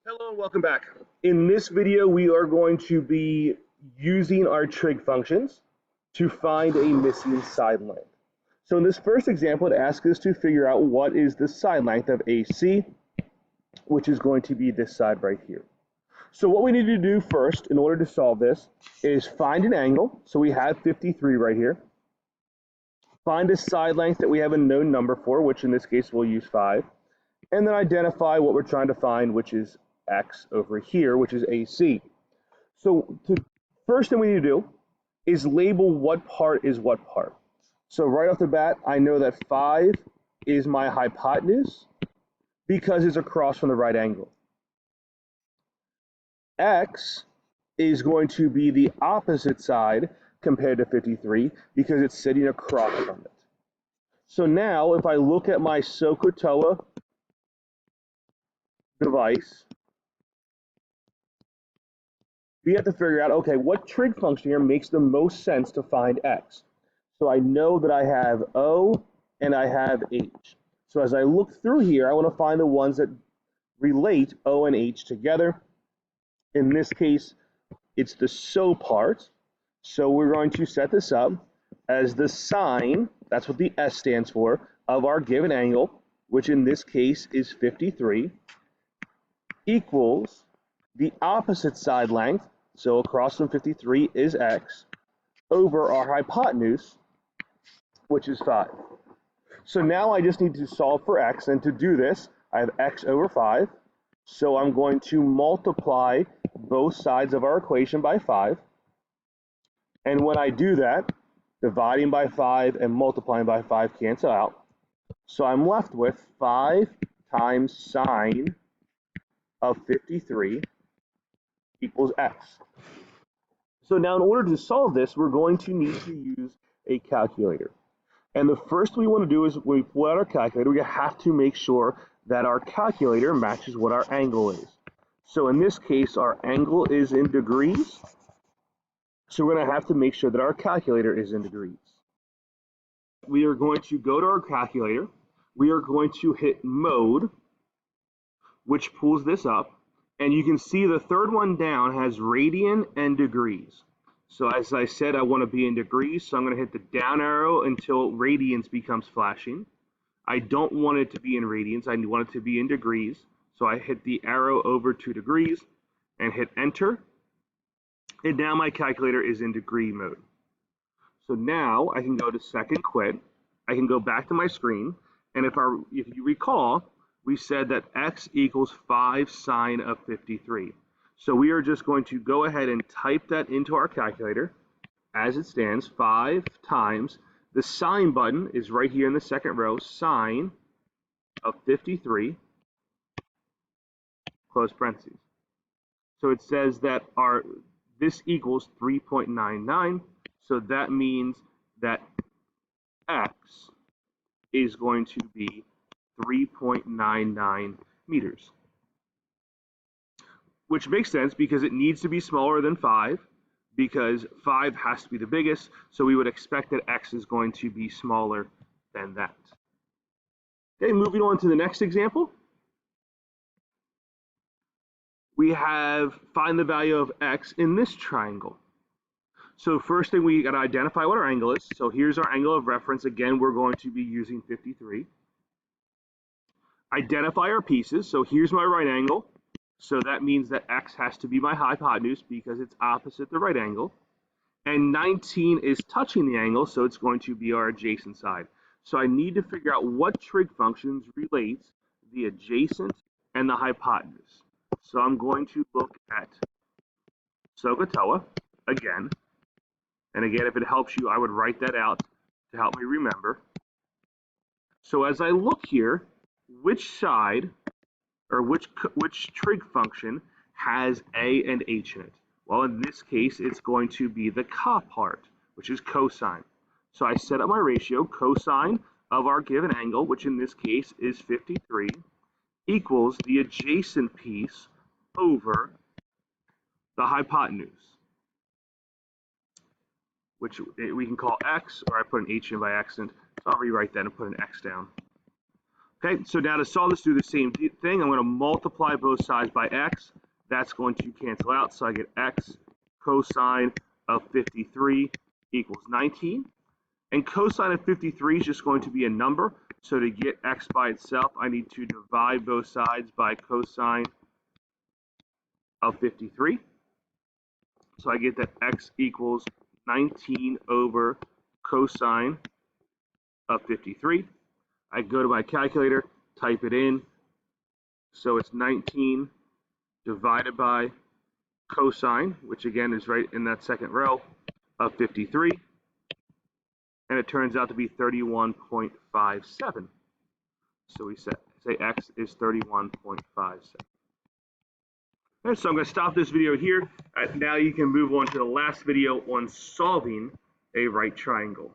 Hello and welcome back. In this video, we are going to be using our trig functions to find a missing side length. So in this first example, it asks us to figure out what is the side length of AC, which is going to be this side right here. So what we need to do first in order to solve this is find an angle. So we have 53 right here. Find a side length that we have a known number for, which in this case we'll use 5. And then identify what we're trying to find, which is x over here, which is AC. So the first thing we need to do is label what part is what part. So right off the bat, I know that 5 is my hypotenuse because it's across from the right angle. X is going to be the opposite side compared to 53 because it's sitting across from it. So now if I look at my SOHCAHTOA device, we have to figure out, okay, what trig function here makes the most sense to find x? So I know that I have O and I have H. So as I look through here, I want to find the ones that relate O and H together. In this case, it's the SO part. So we're going to set this up as the sine, that's what the S stands for, of our given angle, which in this case is 53, equals the opposite side length, so across from 53 is x, over our hypotenuse, which is 5. So now I just need to solve for x, and to do this, I have x over 5, so I'm going to multiply both sides of our equation by 5, and when I do that, dividing by 5 and multiplying by 5 cancel out, so I'm left with 5 times sine of 53 equals x. So now in order to solve this, we're going to need to use a calculator. And the first we want to do is when we pull out our calculator, we have to make sure that our calculator matches what our angle is. So in this case, our angle is in degrees. So we're going to have to make sure that our calculator is in degrees. We are going to go to our calculator. We are going to hit mode, which pulls this up. And you can see the third one down has radian and degrees. So as I said, I want to be in degrees, so I'm going to hit the down arrow until radians becomes flashing. I don't want it to be in radians, I want it to be in degrees. So I hit the arrow over 2 degrees and hit enter. And now my calculator is in degree mode. So now I can go to second quit. I can go back to my screen. And if you recall, we said that x equals 5 sine of 53. So we are just going to go ahead and type that into our calculator as it stands, 5 times, the sine button is right here in the second row, sine of 53, close parentheses. So it says that this equals 3.99, so that means that x is going to be 3.99 meters, which makes sense because it needs to be smaller than 5 because 5 has to be the biggest, so we would expect that x is going to be smaller than that. Okay, moving on to the next example. We have find the value of x in this triangle. So first thing, we got to identify what our angle is. So here's our angle of reference. Again, we're going to be using 53. Identify our pieces. So here's my right angle. So that means that x has to be my hypotenuse because it's opposite the right angle. And 19 is touching the angle, so it's going to be our adjacent side. So I need to figure out what trig functions relates the adjacent and the hypotenuse. So I'm going to look at SOHCAHTOA again. And again, if it helps you, I would write that out to help me remember. So as I look here, which side or which trig function has A and H in it? Well, in this case, it's going to be the co part, which is cosine. So I set up my ratio, cosine of our given angle, which in this case is 53, equals the adjacent piece over the hypotenuse, which we can call x, or I put an h in by accident, so I'll rewrite that and put an x down. Okay, so now to solve this, do the same thing. I'm going to multiply both sides by x. That's going to cancel out, so I get x cosine of 53 equals 19. And cosine of 53 is just going to be a number. So to get x by itself, I need to divide both sides by cosine of 53. So I get that x equals 19 over cosine of 53. I go to my calculator, type it in. So it's 19 divided by cosine, which again is right in that second row, of 53. And it turns out to be 31.57. So we say x is 31.57. Okay, so I'm going to stop this video here. Now you can move on to the last video on solving a right triangle.